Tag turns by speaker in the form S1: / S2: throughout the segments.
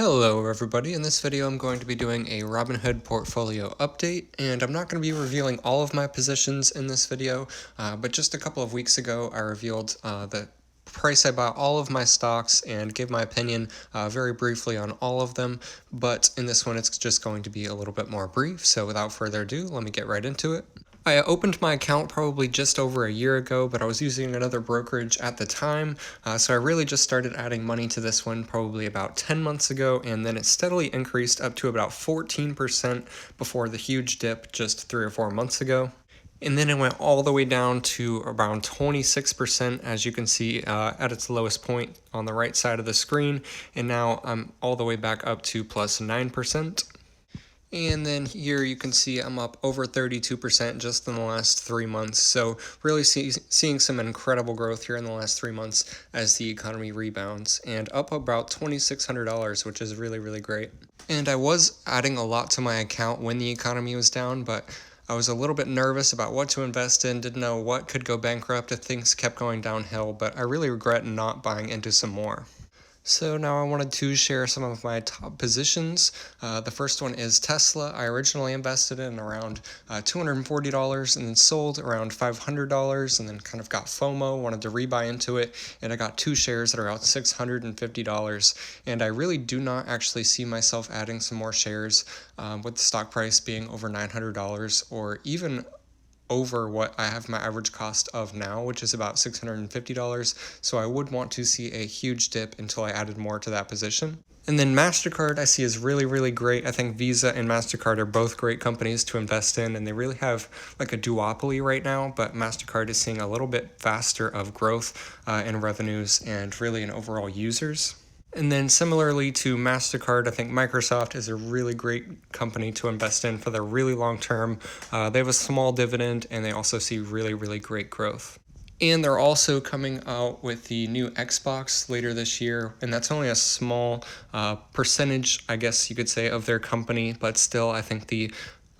S1: Hello everybody, in this video I'm going to be doing a Robinhood portfolio update, and I'm not going to be revealing all of my positions in this video, but just a couple of weeks ago I revealed the price I bought all of my stocks and gave my opinion very briefly on all of them, but in this one it's just going to be a little bit more brief, so without further ado, let me get right into it. I opened my account probably just over a year ago, but I was using another brokerage at the time, so I really just started adding money to this one probably about 10 months ago, and then it steadily increased up to about 14% before the huge dip just 3 or 4 months ago. And then it went all the way down to around 26%, as you can see at its lowest point on the right side of the screen, and now I'm all the way back up to plus 9%. And then here you can see I'm up over 32% just in the last 3 months. So really seeing some incredible growth here in the last 3 months as the economy rebounds, and up about $2,600, which is really, really great. And I was adding a lot to my account when the economy was down, but I was a little bit nervous about what to invest in, didn't know what could go bankrupt if things kept going downhill, but I really regret not buying into some more. So now I wanted to share some of my top positions. The first one is Tesla. I originally invested in around $240 and then sold around $500 and then kind of got FOMO, wanted to rebuy into it, and I got 2 shares at around $650. And I really do not actually see myself adding some more shares with the stock price being over $900 or even over what I have my average cost of now, which is about $650, so I would want to see a huge dip until I added more to that position. And then MasterCard I see is really, really great. I think Visa and MasterCard are both great companies to invest in, and they really have like a duopoly right now, but MasterCard is seeing a little bit faster of growth in revenues and really in overall users. And then similarly to MasterCard, I think Microsoft is a really great company to invest in for the really long term. They have a small dividend, and they also see really, really great growth. And they're also coming out with the new Xbox later this year, and that's only a small percentage, I guess you could say, of their company, but still I think that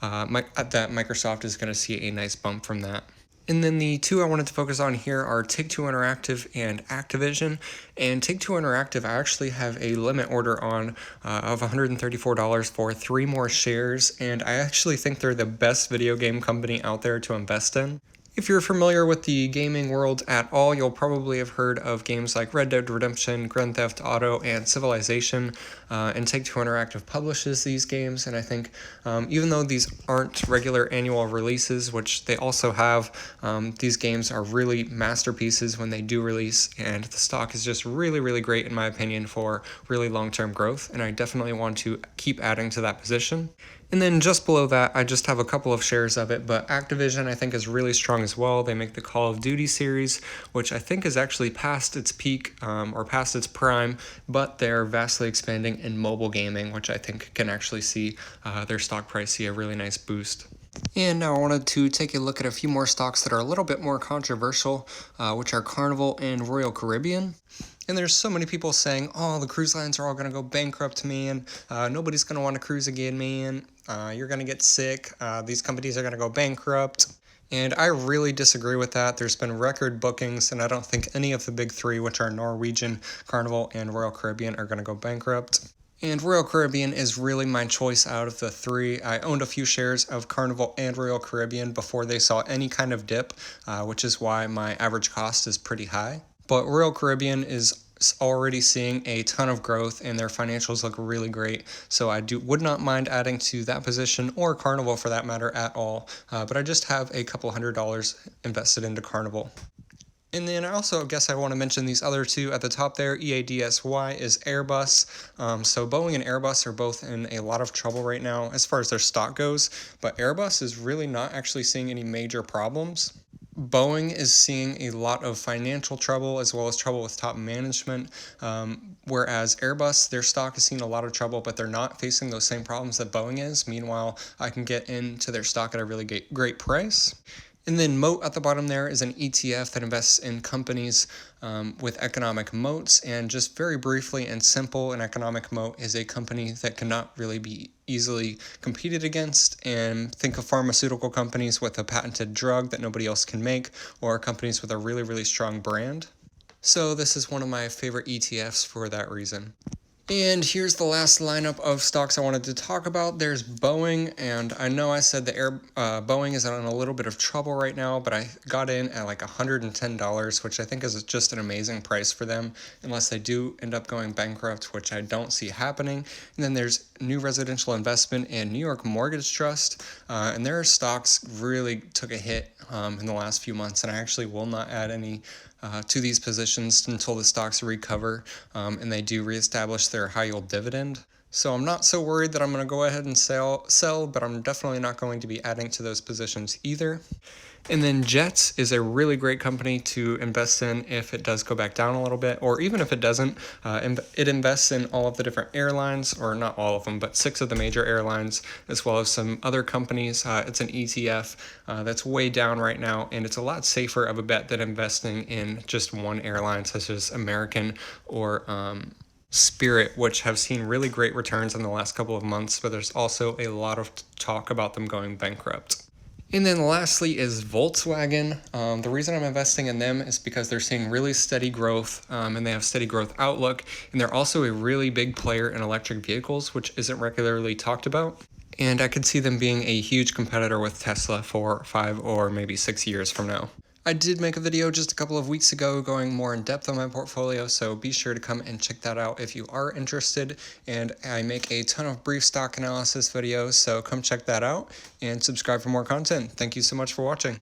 S1: Microsoft is going to see a nice bump from that. And then the two I wanted to focus on here are Take-Two Interactive and Activision. And Take-Two Interactive, I actually have a limit order on of $134 for 3 more shares, and I actually think they're the best video game company out there to invest in. If you're familiar with the gaming world at all, you'll probably have heard of games like Red Dead Redemption, Grand Theft Auto, and Civilization, and Take-Two Interactive publishes these games, and I think even though these aren't regular annual releases, which they also have, these games are really masterpieces when they do release, and the stock is just really, really great in my opinion for really long-term growth, and I definitely want to keep adding to that position. And then just below that, I just have a couple of shares of it, but Activision I think is really strong as well. They make the Call of Duty series, which I think is actually past its peak or past its prime, but they're vastly expanding in mobile gaming, which I think can actually see their stock price see a really nice boost. And now I wanted to take a look at a few more stocks that are a little bit more controversial, which are Carnival and Royal Caribbean. And there's so many people saying, oh, the cruise lines are all going to go bankrupt, man. Nobody's going to want to cruise again, man. You're going to get sick. These companies are going to go bankrupt. And I really disagree with that. There's been record bookings, and I don't think any of the big 3, which are Norwegian, Carnival, and Royal Caribbean, are going to go bankrupt. And Royal Caribbean is really my choice out of the 3. I owned a few shares of Carnival and Royal Caribbean before they saw any kind of dip, which is why my average cost is pretty high. But Royal Caribbean is already seeing a ton of growth, and their financials look really great, so I would not mind adding to that position, or Carnival for that matter at all, but I just have a couple $100 invested into Carnival. And then I also guess I want to mention these other 2 at the top there. EADSY is Airbus. So Boeing and Airbus are both in a lot of trouble right now as far as their stock goes, but Airbus is really not actually seeing any major problems. Boeing is seeing a lot of financial trouble as well as trouble with top management, whereas Airbus, their stock has seen a lot of trouble, but they're not facing those same problems that Boeing is. Meanwhile, I can get into their stock at a really great price. And then Moat at the bottom there is an ETF that invests in companies with economic moats. And just very briefly and simple, an economic moat is a company that cannot really be easily competed against. And think of pharmaceutical companies with a patented drug that nobody else can make, or companies with a really, really strong brand. So this is one of my favorite ETFs for that reason. And here's the last lineup of stocks I wanted to talk about. There's Boeing, and I know I said Boeing is in a little bit of trouble right now, but I got in at like $110, which I think is just an amazing price for them, unless they do end up going bankrupt, which I don't see happening. And then there's New Residential Investment and New York Mortgage Trust, and their stocks really took a hit in the last few months, and I actually will not add any to these positions until the stocks recover and they do reestablish their high yield dividend. So I'm not so worried that I'm going to go ahead and sell, but I'm definitely not going to be adding to those positions either. And then Jets is a really great company to invest in if it does go back down a little bit, or even if it doesn't. It invests in all of the different airlines, or not all of them, but 6 of the major airlines, as well as some other companies. It's an ETF that's way down right now, and it's a lot safer of a bet than investing in just one airline, such as American or Spirit, which have seen really great returns in the last couple of months, but there's also a lot of talk about them going bankrupt. And then lastly is Volkswagen. The reason I'm investing in them is because they're seeing really steady growth and they have steady growth outlook. And they're also a really big player in electric vehicles, which isn't regularly talked about. And I could see them being a huge competitor with Tesla for 5 or maybe 6 years from now. I did make a video just a couple of weeks ago going more in depth on my portfolio, so be sure to come and check that out if you are interested. And I make a ton of brief stock analysis videos, so come check that out and subscribe for more content. Thank you so much for watching.